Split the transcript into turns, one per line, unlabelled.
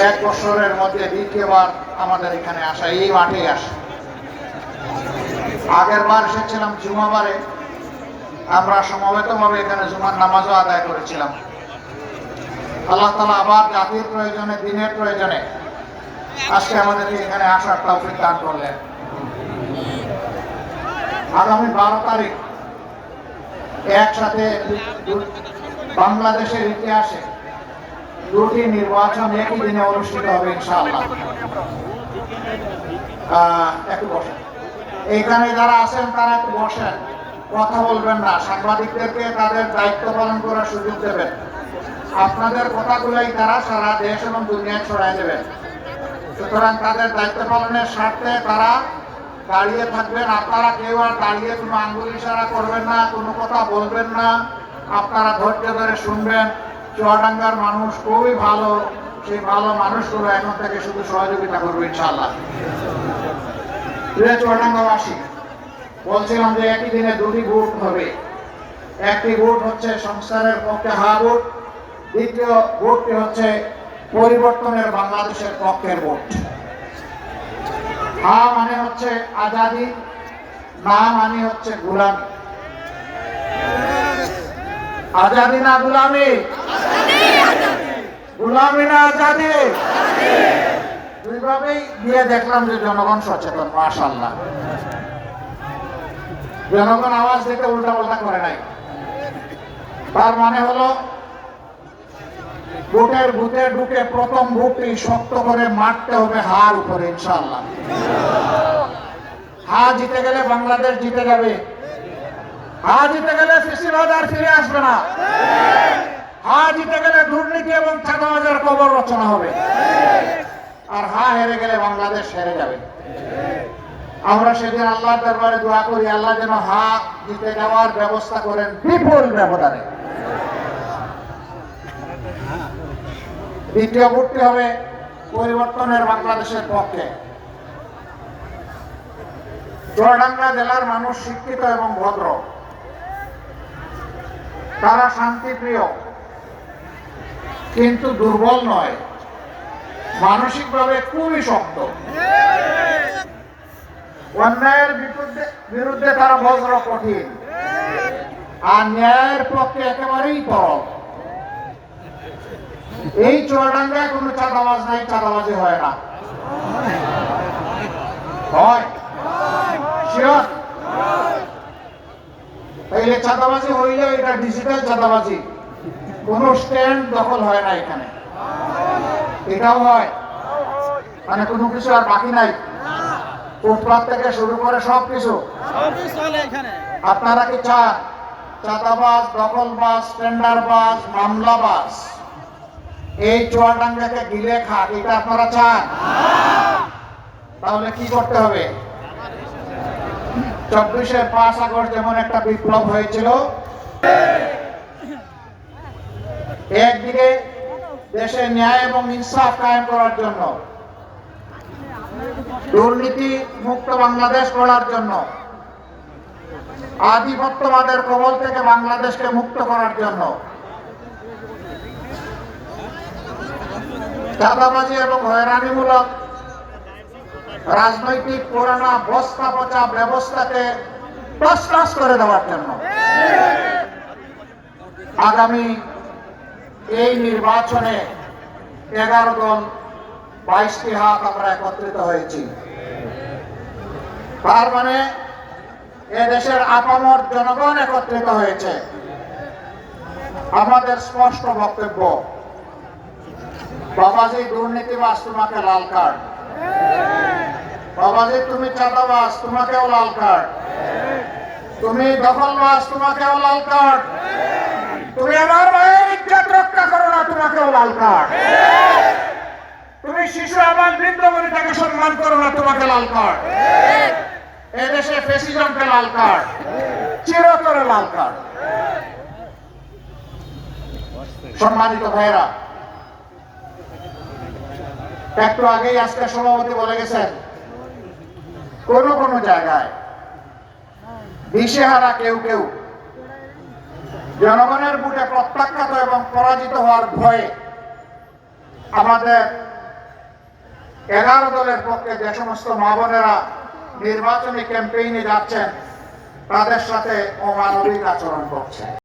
এক বছরের মধ্যে দ্বিতীয়বার আমাদের এখানে আসা, এই মাঠে আসা। আগের বার এসেছিলাম জুমাবারে, আমরা সমবেতভাবে এখানে জুমার নামাজও আদায় করেছিলাম। আল্লাহ তাআলা আবার জাতির প্রয়োজনে, দিনের প্রয়োজনে আজকে আমাদেরকে এখানে আসার তৌফিক দান করলেন। আগামী 12 তারিখ একসাথে বাংলাদেশের ইতিহাসে দুটি নির্বাচন একই দিনে অনুষ্ঠিত হবে ইনশাআল্লাহ। একটু বসেন, এখানে যারা আছেন তারা একটু বসেন, কথা বলবেন না। সাংবাদিকদেরকে তাদের দায়িত্ব পালন করার সুযোগ দেবেন। আপনাদের কথাগুলোই তারা সারা দেশ এবং দুনিয়ায় ছড়াই দেবেন। সুতরাং তাদের দায়িত্ব পালনের স্বার্থে তারা দাঁড়িয়ে থাকবেন। আপনারা কেউ আর দাঁড়িয়ে কোনো আঙ্গুল ইশারা করবেন না, কোনো কথা বলবেন না। আপনারা ধৈর্য ধরে শুনবেন। চুয়াডাঙ্গার মানুষ খুবই ভালো, সেই ভালো মানুষগুলো এখন থেকে শুধু সহযোগিতা করবে ইনশাআল্লাহ। চুয়াডাঙ্গাবাসী, বলছিলাম যে একই দিনে দুটি ভোট হবে। একটি ভোট হচ্ছে সংস্কারের পক্ষে হা ভোট, দ্বিতীয় ভোটটি হচ্ছে পরিবর্তনের বাংলাদেশের পক্ষের ভোট। হা মানে হচ্ছে আজাদি, না মানে হচ্ছে গোলামি। আজাদি না গোলামি, গোলামি না আজাদি, দুইভাবেই দিয়ে দেখলাম যে জনগণ সচেতন, মাশাআল্লাহ। জনগণ আওয়াজ দিতে উল্টা পাল্টা করে নাই। তার মানে হলো ভোটের বুথে ঢুকে প্রথম ভোটটি শক্ত করে মারতে হবে হার উপরে ইনশাআল্লাহ। হা জিতে গেলে বাংলাদেশ জিতে যাবে। হা জিতে গেলে ফ্যাসিবাদ আর ফিরে আসবে না। হা জিতে গেলে দুর্নীতি এবং চাঁদাবাজের কবর রচনা হবে। আর হা হেরে গেলে বাংলাদেশ হেরে যাবে। আমরা সেদিন আল্লাহর দরবারে দোয়া করি, আল্লাহ যেন হা জিতে যাওয়ার ব্যবস্থা করেন বিপুল ব্যবধানে। দ্বিতীয় ভোটটি হবে পরিবর্তনের বাংলাদেশের পক্ষে। চুয়াডাঙ্গা জেলার মানুষ শিক্ষিত এবং ভদ্র, তারা শান্তিপ্রিয়, কিন্তু দুর্বল নয়, মানসিকভাবে খুবই শক্ত। অন্যায়ের বিরুদ্ধে তারা বজ্র কঠিন, আর ন্যায়ের পক্ষে একেবারেই তরল। এই চুয়াডাঙ্গায় কোনো চাঁদাবাজ নাই, চাঁদাবাজি হয় না। হয় শিওর? তাইলে চাঁদাবাজি হইলে এটা ডিজিটাল চাঁদাবাজি, কোন স্ট্যান্ড দখল হয় না এখানে। এটাও হয়, মানে কোনো কিছু আর বাকি নাই, ফুটপাত থেকে শুরু করে সবকিছু। আপনারা কি চান চাঁদাবাজ, দখলবাজ, টেন্ডারবাজ, মামলাবাজ এই চুয়াডাঙ্গাকে গিলে খাক? এটা আপনারা চান? তাহলে কি করতে হবে? 24 5 আগস্ট যেমন একটা বিপ্লব হয়েছিল, একদিকে দেশে ন্যায় এবং ইনসাফ কায়েম করার জন্য, দুর্নীতি মুক্ত বাংলাদেশ গড়ার জন্য, আধিপত্যবাদের কবল থেকে বাংলাদেশকে মুক্ত করার জন্য, চাঁদাবাজি এবং হয়রানিমূলক রাজনৈতিক পুরানা বস্তা পচা ব্যবস্থাকে তছনছ করে দেওয়ার জন্য আগামী এই নির্বাচনে 11 দল 22টি হাত আমরা একত্রিত হয়েছি। তার মানে এদেশের আপামর জনগণ একত্রিত হয়েছে। আমাদের স্পষ্ট বক্তব্য, বাবাজি দুর্নীতিবাজ, তোমাকে লাল কার্ড। বাবাজি তুমি চাঁদাবাজ, তোমাকেও লাল কার্ড। তুমি দখলবাজ, তোমাকেও লাল কার্ড। তুমি আমার মায়ের ইজ্জত রক্ষা করো না, তোমাকেও লাল কার্ড। তুমি শিশু আমার বৃদ্ধ বনিতাকে সম্মান করো না, তোমাকে লাল কার্ড। এদেশে ফ্যাসিজমকে লাল কার্ড, চিরতরে লাল কার্ড। সম্মানিত ভাইরা, একটু আগেই আজকে সভাপতি বলে গেছেন, কোন জায়গায় দিশেহারা কেউ কেউ জনগণের বুকে প্রত্যাখ্যাত এবং পরাজিত হওয়ার ভয়ে আমাদের 11 দলের পক্ষে যে সমস্ত মা বোনেরা নির্বাচনী ক্যাম্পেইনে যাচ্ছেন তাদের সাথে অমানবিক আচরণ করছে।